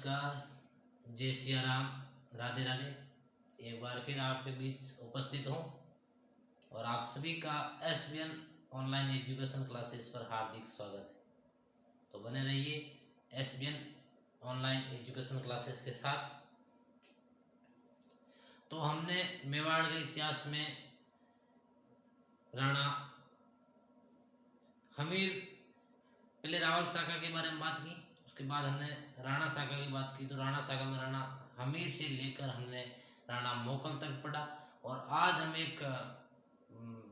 नमस्कार, जय सिया राम, राधे राधे। एक बार फिर आपके बीच उपस्थित हूँ और आप सभी का SBN ऑनलाइन एजुकेशन क्लासेस पर हार्दिक स्वागत है। तो बने रहिए SBN ऑनलाइन एजुकेशन क्लासेस के साथ। तो हमने मेवाड़ के इतिहास में राणा हमीर, पहले रावल शाखा के बारे में बात की, उसके बाद हमने राणा शाखा की बात की। तो राणा शाखा में राणा हमीर से लेकर हमने राणा मोकल तक पढ़ा और आज हम एक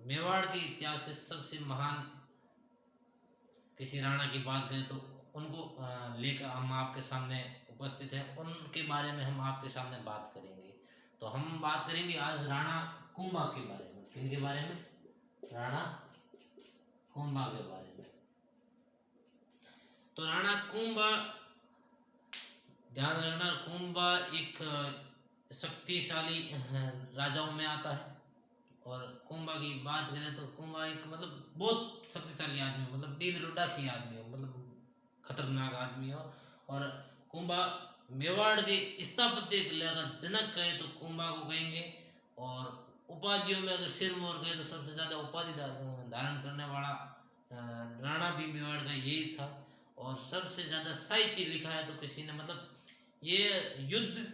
मेवाड़ के इतिहास के सबसे महान किसी राणा की बात करें तो उनको लेकर हम आपके सामने उपस्थित हैं। उनके बारे में हम आपके सामने बात करेंगे। तो हम बात करेंगे आज राणा कुंभा के बारे में। किनके बारे में? राणा कुंभा के बारे में। तो राणा कुंभा, ध्यान रखना, कुंभा एक शक्तिशाली राजाओं में आता है। और कुंभा की बात करें तो कुंभा एक मतलब बहुत शक्तिशाली आदमी, मतलब डील रुडाखी आदमी हो, मतलब खतरनाक आदमी हो। और कुंभा मेवाड़ के स्थापत्य कला का जनक कहे तो कुंभा को कहेंगे। और उपाधियों में अगर सिरमौर कहे तो सबसे ज्यादा उपाधि धारण करने वाला राणा भी मेवाड़ का यही था। और सबसे ज्यादा साहित्य लिखा है तो किसी ने, मतलब ये युद्ध,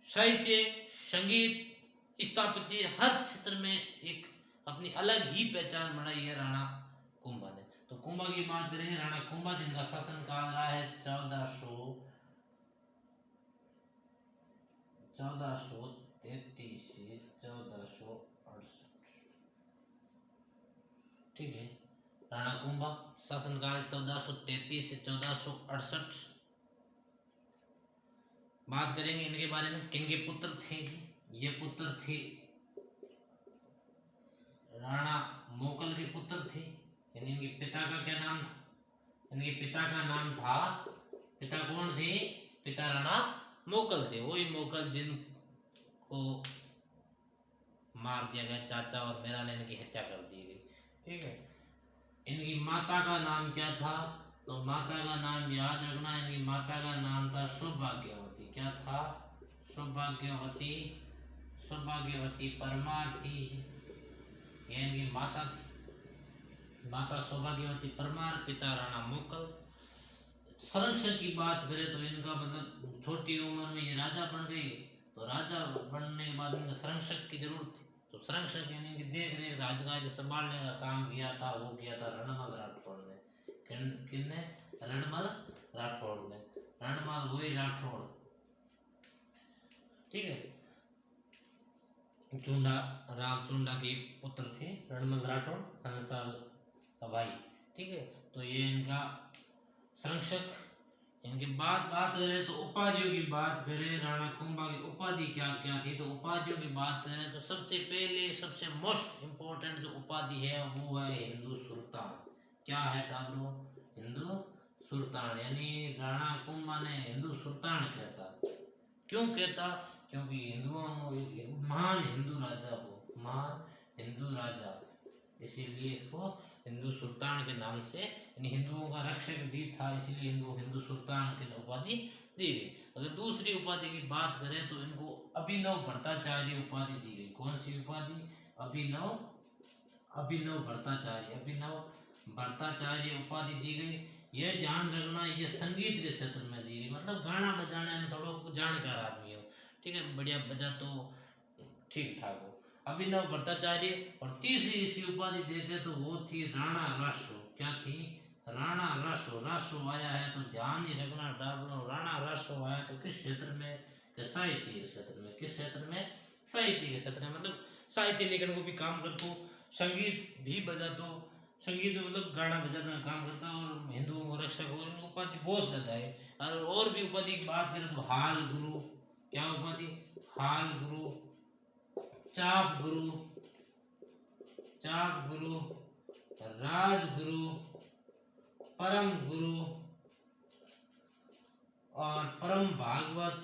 साहित्य, संगीत, स्थापत्य हर क्षेत्र में एक अपनी अलग ही पहचान बनाई है राणा कुंभा ने। तो कुंभा की बात करेंगे, राणा कुंभा जिनका शासन काल रहा है 1433 से 1468। ठीक है, राणा कुंभा शासनकाल 1433 से 1468। बात करेंगे इनके बारे में, किनके पुत्र थे। ये पुत्र थे राणा मोकल के पुत्र थे। यानी इनके पिता का क्या नाम था? इनके पिता का नाम था, पिता कौन थे? पिता राणा मोकल थे, वही मोकल जिनको मार दिया गया, चाचा और मेरा ने इनकी हत्या कर दी गई। ठीक है, इनकी माता का नाम क्या था? तो माता का नाम याद रखना, इनकी माता का नाम था सौभाग्यवती। क्या था? सौभाग्यवती, सौभाग्यवती परमार थी, यह इनकी माता थी। माता सौभाग्यवती परमार, पिता राणा मोकल। संरक्षण की बात करें तो इनका मतलब छोटी उम्र में ये राजा बन गई। तो राजा बनने के बाद इनका संरक्षक की जरूरत थी। तो संरक्षक यानी कि देख रेख, राजकाज संभालने का काम किया था, वो किया था रणमल राठौड़ ने। किसने? रणमल राठौड़ ने। रणमल वही राठौड़, ठीक है, चुंडा, राम चुंडा के पुत्र थे रणमल राठौड़, हंसाल का भाई। ठीक है, तो ये इनका संरक्षक। इनके बाद बात करें तो उपाधियों की बात करें, राणा कुंभा की उपाधि क्या क्या थी। तो उपाधियों की बात करें तो सबसे पहले, सबसे मोस्ट इम्पोर्टेंट जो उपाधि है वो है हिंदू सुल्तान। क्या है टाबरो? हिंदू सुल्तान। यानी राणा कुंभा ने हिंदू सुल्तान कहता। क्यों कहता? क्योंकि हिंदुओं, महान हिंदू राजा हो, महान हिंदू राजा, इसीलिए इसको हिंदू सुल्तान के नाम से, यानी हिंदुओं का रक्षक भी था, इसीलिए हिंदू सुल्तान की उपाधि दी गई। अगर दूसरी उपाधि की बात करें तो इनको अभिनव भट्टाचार्य उपाधि दी गई। कौन सी उपाधि? अभिनव भट्टाचार्य, अभिनव भट्टाचार्य उपाधि दी गई। यह ध्यान रखना, यह संगीत के क्षेत्र में दी गई, मतलब गाना बजाने में थोड़ा जानकार आदमी हो। ठीक है, बढ़िया बजा तो ठीक ठाक हो, अभिनव भट्टाचार्य। और तीसरी इसकी उपाधि देखे तो वो थी राणा रासो। क्या थी? राणा रासो। रासो आया है तो ध्यान ही रखना डाबलो, राणा रासो आया तो किस क्षेत्र में? साहित्य के क्षेत्र में। किस क्षेत्र में? साहित्य के क्षेत्र में, मतलब साहित्य लेखन को भी काम करता, संगीत भी बजाता, संगीत मतलब गाना बजाने का काम करता और हिंदुओं को रक्षक हो। इनको उपाधि बहुत ज्यादा है। और भी उपाधि की बात करें तो हाल गुरु। क्या उपाधि? हाल गुरु, चाप गुरु, चाप गुरु, राजगुरु, परम गुरु और परम भागवत,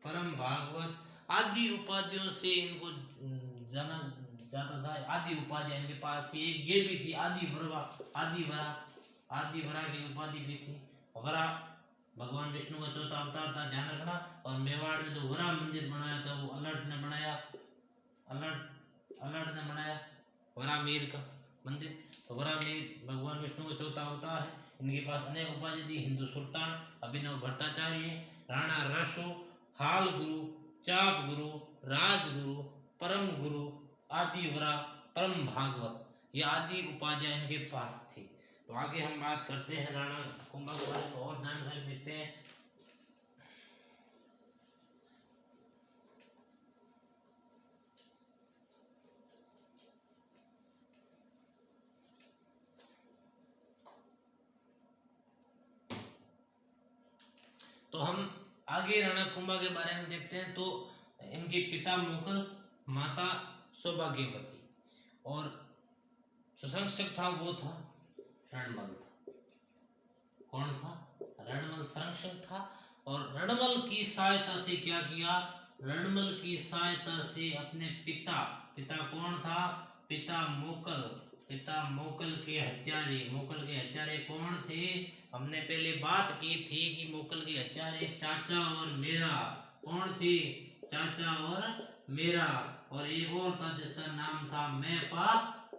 परम भागवत आदि उपाधियों से इनको जाना जाता था। आदि उपाधियां इनके पास थी। एक ये भी थी आदि वरा, आदि वरा, आदि वरा की उपाधि भी थी। वरा भगवान विष्णु का चौथा अवतार था, ध्यान रखना। और मेवाड़ में जो वरा मंदिर बनाया था वो अलर्ट ने बनाया, अलर्ट ने बनाया वरामीर का मंदिर। तो वरामीर भगवान विष्णु का चौथा अवतार है। इनके पास अनेक उपाधि थी, हिंदू सुल्तान, अभिनव भट्टाचार्य, राणा रसो, हाल गुरु, चाप गुरु, राजगुरु, परम गुरु, आदि वरा, परम भागवत, ये आदि उपाधियां इनके पास थी। तो आगे हम बात करते हैं राणा कुंभा के बारे में और जानकारी देते हैं। तो हम आगे राणा कुंभा के बारे में देखते हैं। तो इनके पिता मुगल, माता सौभाग्यवती, और जो संरक्षक था वो था रणमल था। कौन था? रणमल संरक्षक था। और रणमल की सहायता से क्या किया? रणमल की सहायता से अपने पिता, पिता कौन था? पिता मोकल, पिता मोकल के हत्यारे, मोकल के हत्यारे कौन थे? हमने पहले बात की थी कि मोकल के हत्यारे चाचा और मेरा, कौन थे? चाचा और मेरा, और एक और था जिसका नाम था मेपा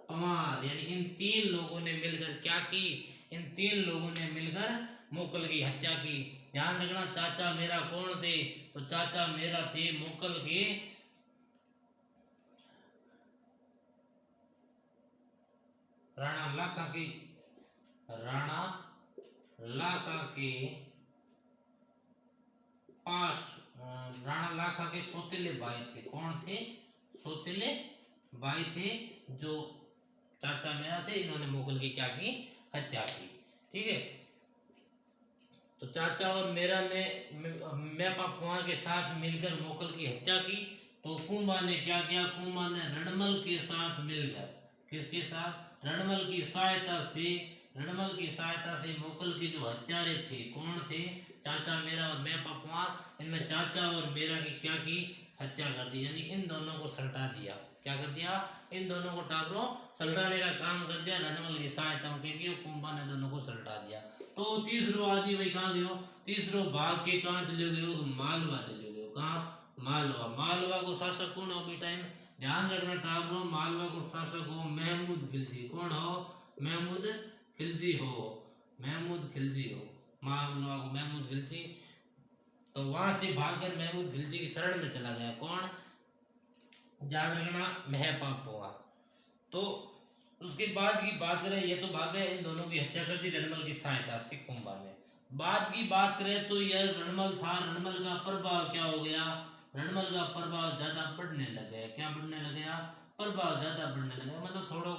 पवार। यानी इन तीन लोगों ने मिलकर क्या की? इन तीन लोगों ने मिलकर मोकल की हत्या की। ध्यान रखना, चाचा मेरा कौन थे? तो चाचा मेरा थे मोकल के राणा लाखा के, राणा लाखा के पास राणा लाखा के सौतेले भाई थे। कौन थे? सौतेले भाई थे जो चाचा मेरा थे। इन्होंने मुगल की क्या की? हत्या की। ठीक है। तो चाचा और मेरा ने मेपा कुंवर के साथ मिलकर मुगल की हत्या की। तो कुंभा ने क्या किया? कुंभा ने रणमल के साथ मिलकर, किसके साथ? रणमल की सहायता से, रणमल की सहायता से मुगल के जो हत्यारे थे, कौन थे? चाचा मेरा और मेपा कुंवर, इनमें चाचा और मेरा की क्या की? हत्या कर दी। यानी इन दोनों को सल्टा दिया। क्या कर दिया? इन दोनों को टाबरो सल्टाने का काम कर दिया रणमल की सहायता के। कुंभा ने दोनों को सल्टा दिया। तो तीसरो आदि भाई कहाँ गयो? तीसरो भाग के कहाँ चले गयो? मालवा चले गयो। कहाँ? मालवा। मालवा को शासक कौन हो अभी टाइम? ध्यान रखना टाबरो, मालवा को शासक हो महमूद खिलजी। कौन हो? महमूद खिलजी हो, महमूद खिलजी हो। मालवा को महमूद खिलजी। तो वहां से भागकर महमूद खिलजी की शरण में चला गया। कौन? ध्यान रखना, महपाप हुआ। तो उसके बाद की बात करें, ये तो भाग गए, इन दोनों की हत्या कर दी रणमल की सहायता से कुंभा ने। बाद की बात करें तो यह रणमल था, रणमल का प्रभाव क्या हो गया? रणमल का प्रभाव ज्यादा बढ़ने लग गया। क्या बढ़ने लग गया? प्रभाव ज्यादा बढ़ने लग गया। मतलब थोड़ा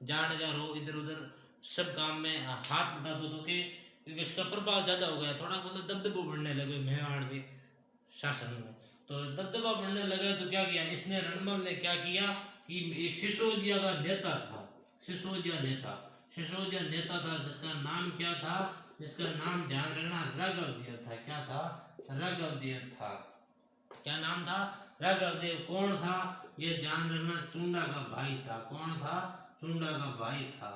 जान जा रो इधर उधर सब काम में हाथ बटा दो कि इसका प्रभाव ज्यादा हो गया। थोड़ा मतलब दबदबो बढ़ने लगे मेवाड़ के शासन में। तो दबदबा बढ़ने लगा तो क्या किया इसने? रणमल ने क्या किया कि एक सिसोदिया का नेता था, सिसोदिया नेता, सिसोदिया नेता था जिसका नाम क्या था? जिसका नाम ध्यान रखना राघवदेव था। क्या था? राघवदेव था। क्या नाम था? राघवदेव। कौन था? ये ध्यान रखना, चुंडा का भाई था। कौन था? चुंडा का भाई था।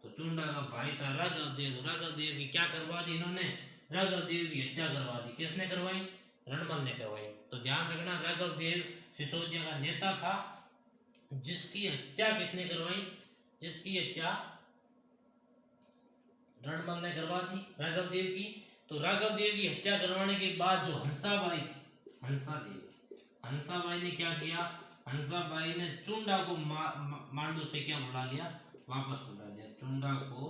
तो चुंडा का भाई था राघवदेव। राघवदेव की क्या करवा दी इन्होंने? राघवदेव की हत्या करवा दी। किसने करवाई? रणमल ने करवाई। तो ध्यान रखना, राघवदेव सिसोदिया का नेता था जिसकी हत्या किसने करवाई? जिसकी हत्या रणमल ने करवा दी राघवदेव की। तो राघवदेव की हत्या करवाने के बाद जो हंसाबाई थी, हंसाबाई ने क्या किया? हंसाबाई ने चुंडा को मांडू से क्या बुला लिया? वापस बुला लिया। चुंडा को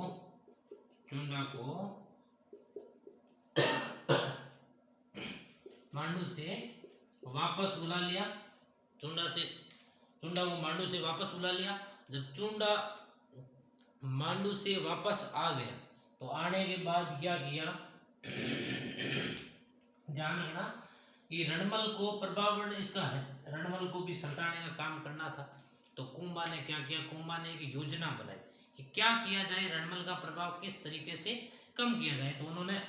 मांडू से वापस बुला लिया। चुंडा को मांडू से वापस बुला लिया। जब चुंडा मांडू से वापस आ गया तो आने के बाद क्या किया? ध्यान रखना कि रणमल को प्रभाव, इसका रणमल को भी सल्टाने का काम करना था। तो कुंभा ने क्या किया? कुंभा ने एक योजना बनाई कि क्या किया जाए, रणमल का प्रभाव किस तरीके से कम किया जाए। तो उन्होंने,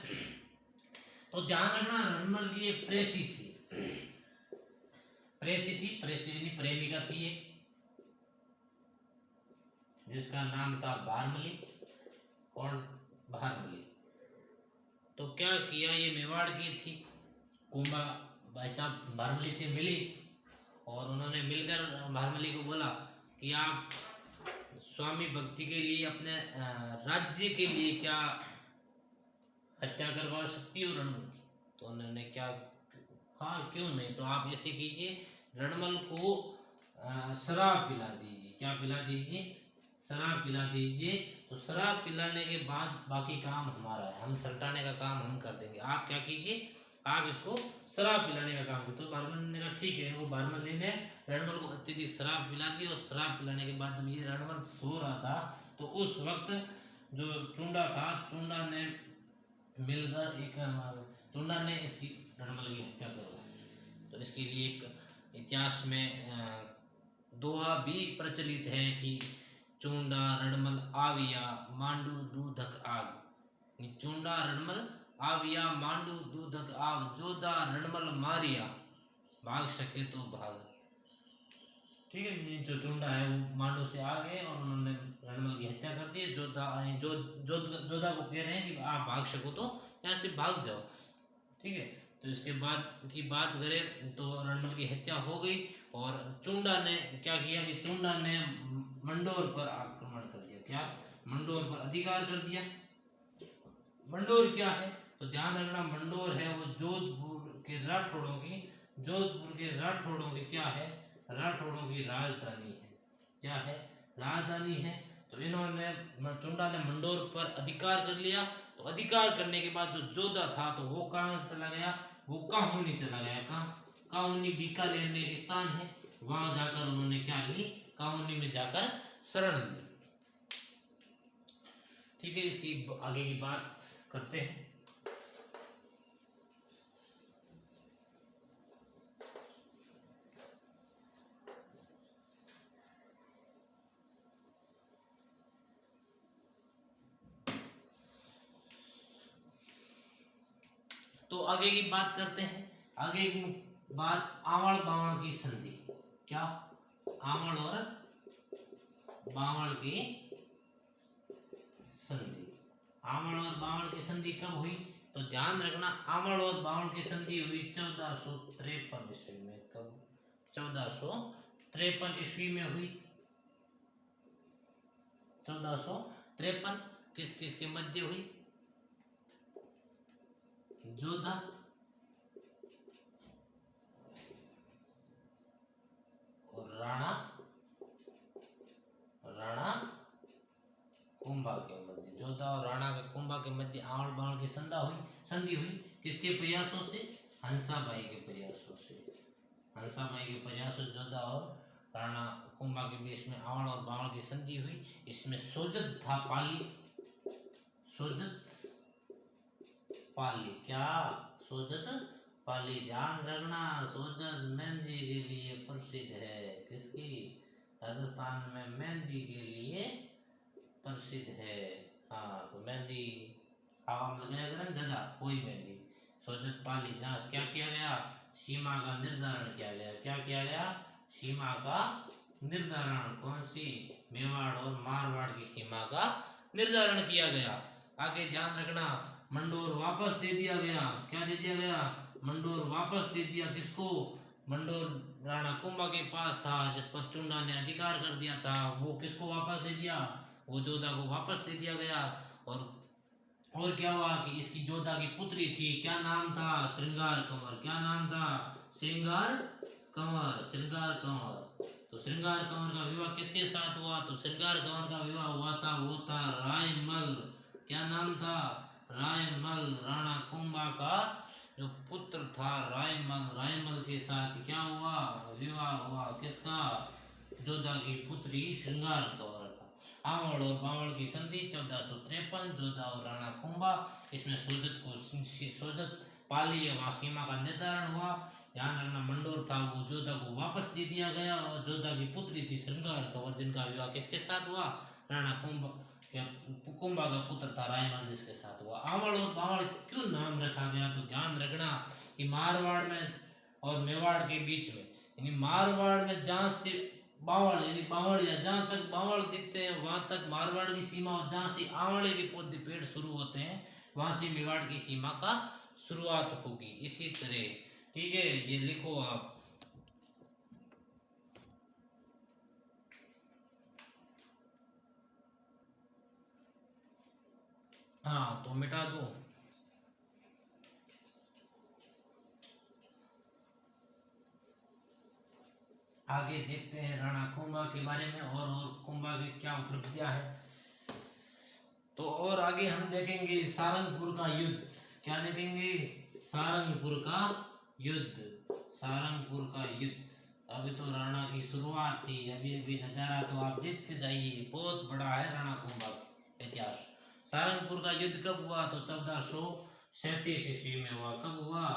तो ध्यान रखना, रणमल की एक प्रेसी थी, प्रेमिका थी एक, जिसका नाम था भारमली। कौन? भारमली। तो क्या किया, ये मेवाड़ की थी। कुंभा भाई साहब भारमली से मिली और उन्होंने मिलकर भारमली को बोला कि आप स्वामी भक्ति के लिए अपने राज्य के लिए क्या हत्या करवा सकती हो रणमल की। तो उन्होंने क्या, हाँ क्यों नहीं, तो आप ऐसे कीजिए, रणमल को शराब पिला दीजिए। क्या पिला दीजिए, शराब पिला दीजिए। तो शराब पिलाने के बाद बाकी काम हमारा है, हम सल्टाने का काम हम कर देंगे। आप क्या कीजिए, आप इसको शराब पिलाने का काम कीजिए। तो भारमल ने कहा ठीक है। इनको भारमल ने रणमल को अत्यधिक शराब पिला दी और शराब पिलाने के बाद जब ये रणमल सो रहा था तो उस वक्त जो चुंडा था, चुंडा ने मिलकर चुंडा ने इसकी रणमल की हत्या करवाई। तो इसके लिए एक इतिहास में दोहा भी प्रचलित है कि चुंडा रणमल आविया मांडू दूधक आग। चुंडा रणमल आविया मांडू दूधक आग, जोधा रणमल मारिया भाग सके तो भाग। ठीक है, जो चुंडा है वो मांडू से आ गए और उन्होंने रणमल की हत्या कर दी। जोधा को कह रहे हैं कि आप भाग सको तो यहाँ से भाग जाओ। ठीक है, तो इसके बाद की बात करें तो रणमल की हत्या हो गई और चुंडा ने क्या किया कि चुंडा ने मंडोर पर आक्रमण कर दिया। क्या, मंडोर पर अधिकार कर दिया। मंडोर क्या है तो ध्यान रखना, मंडोर है वो जोधपुर के राठौड़ों की क्या है, राठौड़ों की राजधानी है। क्या है, राजधानी है। तो इन्होंने चुंडा ने मंडोर पर अधिकार कर लिया। तो अधिकार करने के बाद जो जोधा था तो वो कहाँ चला गया, वो काहुनी चला गया। कहाँ, काहुनी बीकानेर में एक स्थान है, वहां जाकर उन्होंने क्या ली, काहुनी में जाकर शरण ली। ठीक है, इसकी आगे की बात करते हैं। तो आगे की बात करते हैं। आगे की बात आंवल बावल की संधि। क्या, आंवल और बावल की संधि। आंवल और बावल की संधि कब हुई तो ध्यान रखना, आंवल और बावल की संधि हुई 1453 ईस्वी में। कब, 1453 ईस्वी में हुई। 1453 किस किस के मध्य हुई, जोधा और राणा कुंभा के मध्य। जोधा और राणा के कुंभा के मध्य आंवल बावल की संधि हुई। किसके प्रयासों से, हंसाबाई के प्रयासों से। हंसाबाई के प्रयासों जोधा और राणा कुंभा के बीच में आंवल और बावल की संधि हुई। इसमें सोजत था पाली, सोजत पाली। क्या, सोजत पाली। ध्यान रखना, सोजत मेहंदी के लिए प्रसिद्ध है। किसकी, राजस्थान में मेहंदी के लिए प्रसिद्ध है। हाँ, तो मेहंदी हम लगाया करें गदा, कोई मेहंदी। सोजत पाली, जहाँ क्या किया गया, सीमा का निर्धारण किया गया। क्या किया गया, सीमा का निर्धारण। कौन सी, मेवाड़ और मारवाड़ की सीमा का निर्धारण किया गया। आगे ध्यान रखना, मंडोर वापस दे दिया गया। क्या दे दिया गया, मंडोर वापस दे दिया। किसको, मंडोर राणा कुंभा के पास था जिस पर चुंडा ने अधिकार कर दिया था, वो किसको वापस दे दिया, वो जोधा को वापस दे दिया गया। और क्या हुआ कि इसकी जोधा की पुत्री थी, क्या नाम था, श्रृंगार कंवर। क्या नाम था, श्रृंगार कंवर। श्रृंगार कंवर। तो श्रृंगार कंवर का विवाह किसके साथ हुआ, तो श्रृंगार कंवर का विवाह हुआ था, वो था रायमल। क्या नाम था, रायमल। राणा कुंभा का जो पुत्र था रायमल, रायमल के साथ क्या हुआ, विवाह हुआ। किसका, जोधा की पुत्री श्रृंगार कंवर का। आंवल और बावल की संधि 1453, जोधा और राणा कुंभा। इसमें सोजत पाली वहां सीमा का निर्धारण हुआ। ध्यान रखना, मंडोर था वो जोधा को वापस दे दिया गया और जोधा की पुत्री थी श्रृंगार कंवर, जिनका विवाह किसके साथ हुआ, राणा कुंभा का पुत्र था रायमल, जिसके साथ हुआ। आंवल और बावल क्यों नाम रखा गया, तो ध्यान रखना कि मारवाड़ में और मेवाड़ के बीच में, यानी मारवाड़ में जहाँ से बावल, यानी बावड़िया, जहाँ तक बावल दिखते हैं वहां तक मारवाड़ की सीमा, और जहाँ से आंवले के पौधे पेड़ शुरू होते हैं वहां से मेवाड़ की सीमा का शुरुआत होगी। इसी तरह ठीक है, ये लिखो आप। हाँ तो मिटा दो। आगे देखते हैं राणा कुंभा के बारे में और कुंभा की क्या उपलब्धियां हैं। तो और आगे हम देखेंगे सारंगपुर का युद्ध। क्या देखेंगे? सारंगपुर का युद्ध। सारंगपुर का युद्ध। अभी तो राणा की शुरुआत थी, अभी अभी नजारा तो आप देखते जाइए, बहुत बड़ा है राणा कुंभा का इतिहास। सारंगपुर का युद्ध कब हुआ? तो 1437 ईस्वी में हुआ। कब हुआ?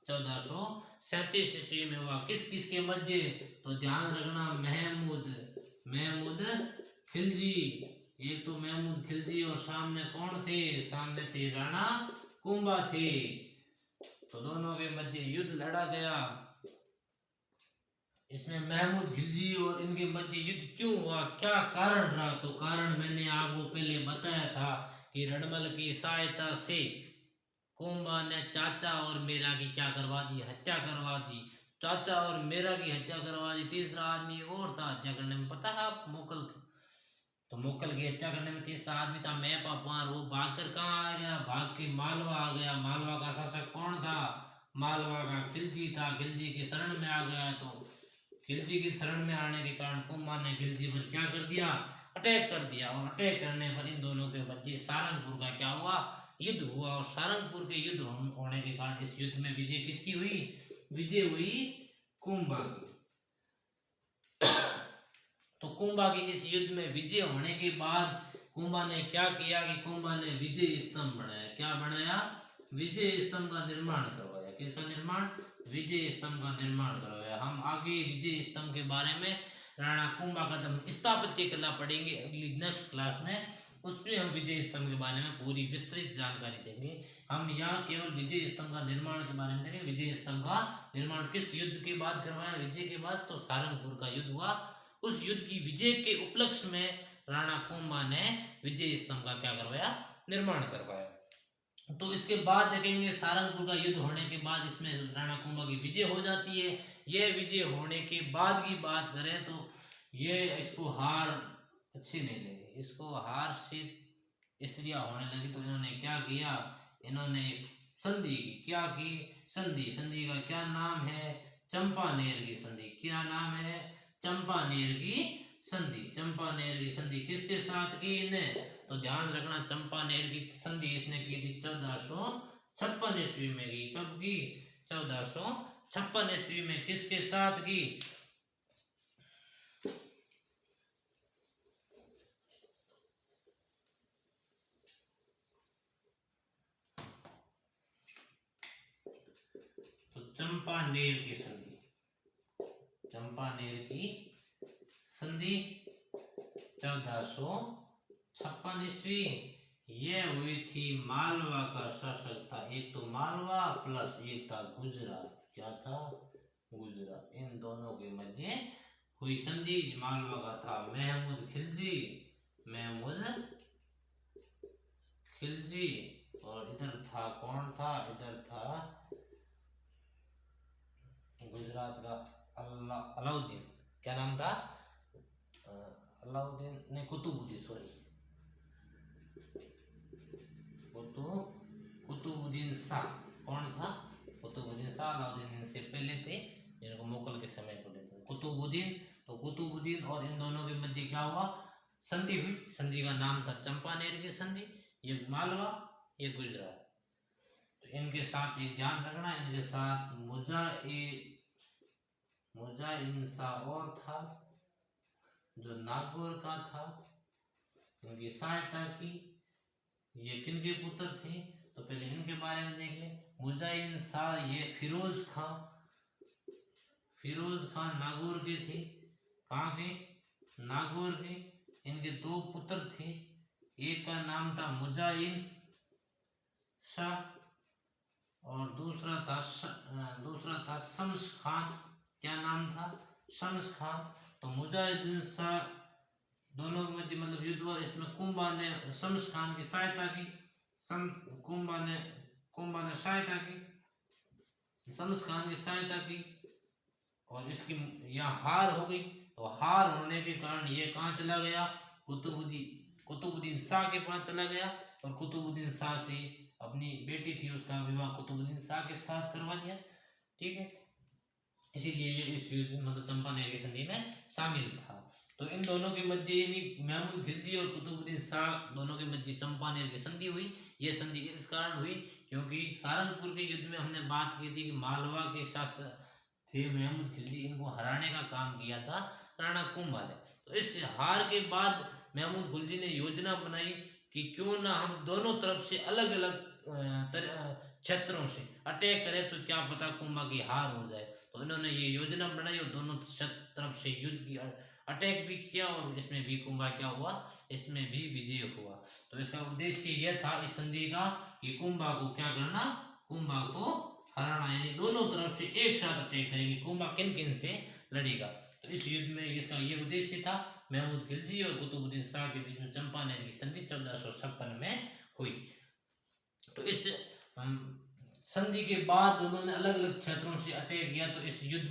1437 ईस्वी में हुआ। किस किस के मध्य? तो ध्यान रखना, महमूद खिलजी। एक तो महमूद खिलजी और सामने कौन थे? सामने थे राणा कुंभा थे। तो दोनों के मध्य युद्ध लड़ा गया। इसमें महमूद खिलजी और इनके मध्य युद्ध क्यों हुआ, क्या कारण रहा? तो कारण मैंने आपको पहले बताया था कि रणमल की सहायता से कुंभा ने चाचा और मेरा की क्या करवा दी? हत्या करवा दी। चाचा और मेरा की हत्या करवा दी। तीसरा आदमी और था हत्या करने में, पता है आप? मोकल। तो मोकल की हत्या करने में तीसरा आदमी था मैं पापवार। वो भागकर कहाँ आ गया? भाग के मालवा आ गया। मालवा का शासक कौन था? मालवा का खिलजी था। खिलजी की शरण में आ गया। तो खिलजी की शरण में आने के कारण कुंभा ने खिलजी पर क्या कर दिया? अटैक कर दिया। और अटैक करने पर इन दोनों के मध्य सारंगपुर का क्या हुआ? युद्ध हुआ। और सारंगपुर के युद्ध होने के कारण इस युद्ध में विजय किसकी हुई? विजय हुई कुंभा की। तो कुंभा की इस युद्ध में विजय होने के बाद कुंभा ने क्या किया कि कुंभा ने विजय स्तंभ बनाया। क्या बनाया? विजय स्तंभ का निर्माण करवाया। किसका निर्माण? विजय स्तंभ का निर्माण करवाया। हम आगे विजय स्तंभ के बारे में, राणा कुंभा का स्थापत्य कला पढ़ेंगे अगली नेक्स्ट क्लास में। उसमें हम विजय स्तंभ के बारे में पूरी विस्तृत जानकारी देंगे। हम यहाँ केवल विजय स्तंभ का निर्माण के बारे में देखेंगे। विजय स्तंभ का निर्माण किस युद्ध के बाद करवाया? विजय के बाद। तो सारंगपुर का युद्ध हुआ। उस युद्ध की विजय के उपलक्ष्य में राणा कुंभा ने विजय स्तंभ का क्या करवाया? निर्माण करवाया। तो इसके बाद देखेंगे सारंगपुर का युद्ध होने के बाद इसमें राणा कुंभा की विजय हो जाती है। यह विजय होने के बाद की बात करें तो ये इसको हार अच्छी नहीं लगी। इसको हार से इसलिए होने लगी तो इन्होंने क्या किया? इन्होंने संधि की। क्या की? संधि। संधि का क्या नाम है? चंपानेर की संधि। क्या नाम है? चंपानेर की संधि। चंपानेर की संधि किसके साथ की इन्हें? तो ध्यान रखना, चंपानेर की संधि इसने की थी 1456 ईस्वी में की। कब की? 1456 ईस्वी में। किसके साथ की? तो चंपानेर की संधि। चंपानेर की संधि 1456 ईस्वी। ये हुई थी। मालवा का शासक था, एक तो मालवा प्लस एक था गुजरात। क्या था? गुजरात। इन दोनों के मध्य हुई संधि। मालवा का था महमूद खिलजी। महमूद खिलजी। और इधर था कौन था? इधर था गुजरात का अलाउद्दीन। क्या नाम था? अलाउद्दीन ने कुतुबुद्दीन, सॉरी, कुतुबुद्दीन शाह। कौन था? कुतुबुद्दीन शाह। अलाउद्दीन से पहले थे, जिनको मुगल के समय को लेते हैं कुतुबुद्दीन। तो कुतुबुद्दीन और इन दोनों के मध्य क्या हुआ? संधि हुई। संधि का नाम था चंपानेर की संधि। ये मालवा, ये गुजरात। तो इनके साथ एक ध्यान रखना, इनके साथ मुजाहिन शाह और था जो नागौर का था। इनकी सहायता की। ये किनके पुत्र थे? तो पहले इनके बारे में देख ले। मुजाहिन शाह ये फिरोज खान नागौर के थे। कहाँ के? नागौर के। इनके दो पुत्र थे। एक का नाम था मुजाहिन शाह और दूसरा था शम्स खान। क्या नाम था? शम्स खान। तो मुजाहिदीन शाह दोनों के मध्य मतलब युद्ध हुआ। इसमें कुंभा ने शम्स खान की सहायता की। संत कुंभा ने सहायता की, शम्स खान की सहायता की, और इसकी यहाँ हार हो गई। तो हार होने के कारण ये कहाँ चला गया, कुतुबुद्दीन शाह के पास चला गया, और कुतुबुद्दीन शाह से अपनी बेटी थी उसका विवाह कुतुबुद्दीन शाह के साथ करवा दिया। ठीक है, इसीलिए ये इस युद्ध मतलब चंपानेर की संधि में शामिल था। तो इन दोनों के मध्य महमूद खिलजी और कुतुबुद्दीन शाह दोनों के मध्य चंपानेर की संधि हुई। ये संधि इस कारण हुई क्योंकि सहारनपुर के युद्ध में हमने बात की थी कि मालवा के शासक थे महमूद खिलजी, इनको हराने का काम किया था राणा कुंभा ने। तो इस हार के बाद महमूद खिलजी ने योजना बनाई कि क्यों ना हम दोनों तरफ से अलग अलग क्षेत्रों से अटैक करें, तो क्या पता कुंभा की हार हो जाए। तो इन्होंने ये योजना बनाई और दोनों तरफ से युद्ध की अटैक भी किया, और इसमें भी कुंभा क्या हुआ, इसमें भी विजय हुआ। तो इसका उद्देश्य यह था इस संधि का कि कुंभा को क्या करना, कुंभा को हराना, यानी दोनों तरफ से एक साथ अटैक करेंगे, कुंभा किन किन से लड़ेगा। तो इस युद्ध में इसका ये उद्देश्य था। महमूद खिलजी और कुतुबुद्दीन शाह के बीच में चंपानेर की संधि 1456 में हुई। तो इस संधि के बाद उन्होंने अलग अलग क्षेत्रों से अटैक किया। तो इस युद्ध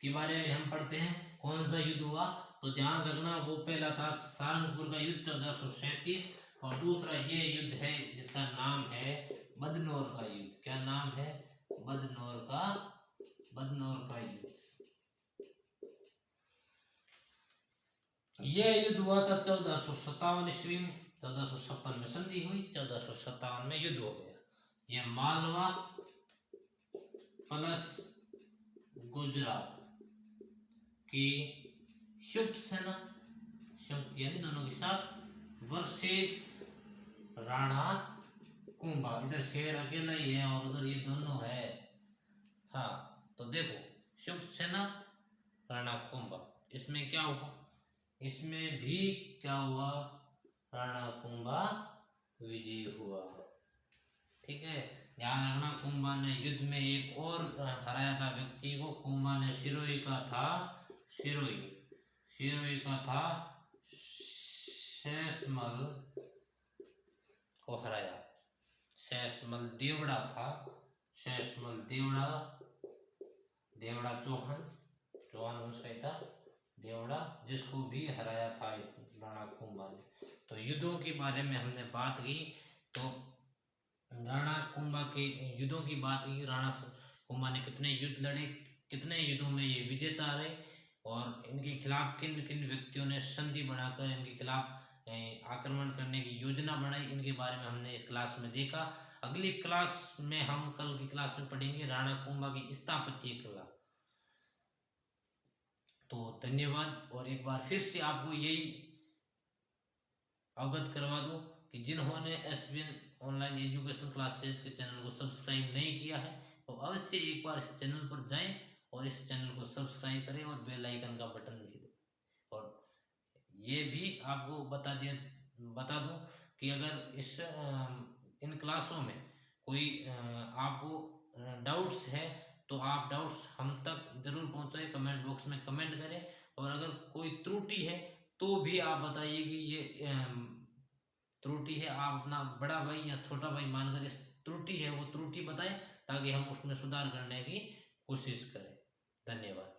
के बारे में हम पढ़ते हैं, कौन सा युद्ध हुआ। तो ध्यान रखना, वो पहला था सहारनपुर का युद्ध 1437, और दूसरा ये युद्ध है जिसका नाम है बदनौर का युद्ध। क्या नाम है, बदनौर का युद्ध। यह युद्ध हुआ था 1457 ईस्वी में। 1456 में संधि हुई, 1457 में युद्ध हो गया। यह मालवा प्लस गुजरात की संयुक्त सेना, संयुक्त यानी दोनों के साथ, वर्सेस राणा कुंभा। इधर शेर अकेला ही है और उधर ये दोनों है। हाँ, तो देखो, संयुक्त सेना राणा कुंभा, इसमें क्या हुआ, इसमें भी क्या हुआ, राणा कुंभा विजयी हुआ। ठीक है, ध्यान रखना, कुंभा ने युद्ध में एक और हराया था व्यक्ति को। कुंभा ने सिरोही का था शेषमल को हराया। शेषमल देवड़ा था, शेषमल देवड़ा चौहान वंश का था देवड़ा, जिसको भी हराया था इस राणा कुंभा ने। तो युद्धों के बारे में हमने बात की। तो राणा कुंभा के युद्धों की बात की, राणा कुंभा ने कितने युद्ध लड़े, कितने युद्धों में ये विजेता रहे, और इनके खिलाफ किन किन व्यक्तियों ने संधि बनाकर इनके खिलाफ आक्रमण करने की योजना बनाई, इनके बारे में हमने इस क्लास में देखा। अगली क्लास में हम कल की क्लास में पढ़ेंगे राणा कुंभा की स्थापत्य कला। तो धन्यवाद, और एक बार फिर से आपको यही अवगत करवा दूं कि जिन्होंने SVN ऑनलाइन एजुकेशन क्लासेस के चैनल को सब्सक्राइब नहीं किया है, तो अवश्य एक बार इस चैनल पर जाएं और इस चैनल को सब्सक्राइब करें और बेल आइकन का बटन भी दो। और ये भी आपको बता दूं कि अगर इन क्लासों में कोई आपको डाउट्स है, तो आप डाउट्स हम तक जरूर पहुंचाएं, कमेंट बॉक्स में कमेंट करें। और अगर कोई त्रुटि है तो भी आप बताइए कि ये त्रुटि है, आप अपना बड़ा भाई या छोटा भाई मानकर इस त्रुटि है वो त्रुटि बताएं, ताकि हम उसमें सुधार करने की कोशिश करें। धन्यवाद।